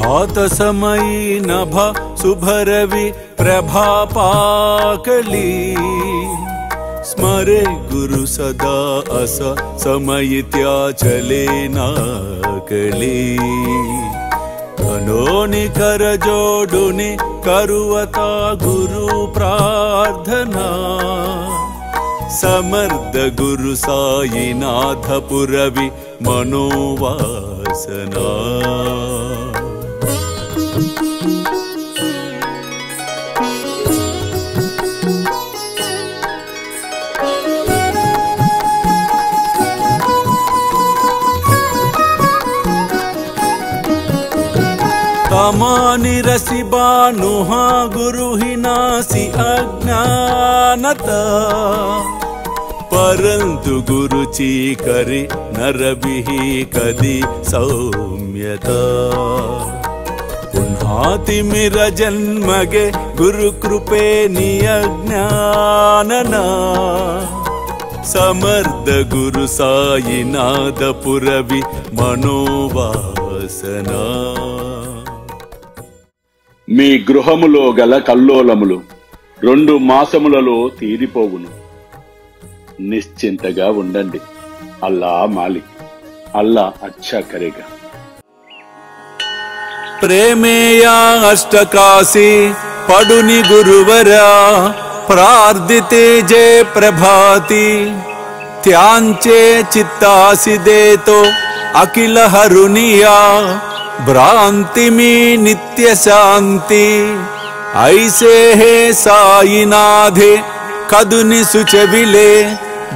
भातसमयी नभ शुभरवि प्रभापाकली स्मरे गुरु सदा अस समयित्या चले नाकली अनोनि कर जोडुनि करुवता गुरु प्रार्थना समर्थ गुरु साईनाथ पुरवि मनोवासना तमानि रसि बानुहा गुरु ही नासी अज्ञानता परंतु गुरु चीकरि नरबिहि कदि सौम्यता पुन्हातिमिर जन्मगे गुरु कृपे नियज्ञानना समर्थ गुरु साईनाथ पुरवि मनोवासना మీ గృహములో గల కల్లోలములు 2 మాసములలో తీరిపోవును. నిశ్చింతగా ఉండండి. అల్లా మాలిక్, అల్లా అచ్చా కరేగా. ప్రేమేయా అష్టకాశి పడుని గురువరా ప్రార్థితే జే ప్రభాతి త్యాంచే చిత్తాసి దేతో అఖిల హరునియా भ्रांति में नित्य शांति ऐसे है साईनाथे कदुनि सुचविले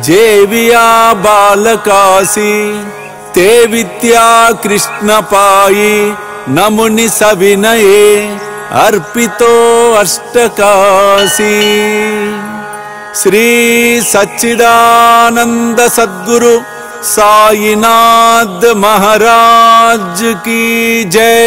जेविया बालकासी ते विद्या कृष्ण पाई नमुनि सविनये अर्पितो अष्टकासी श्री सच्चिदानंद सद्गुरु साईनाथ महाराज की जय।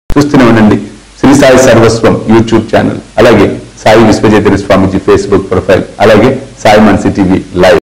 చూస్తూనే ఉండండి శ్రీ సాయి సర్వస్వం యూట్యూబ్ ఛానల్, అలాగే సాయి విశ్వజేతరి స్వామీజీ ఫేస్బుక్ ప్రొఫైల్, అలాగే సాయి మనసి టీవీ లైవ్.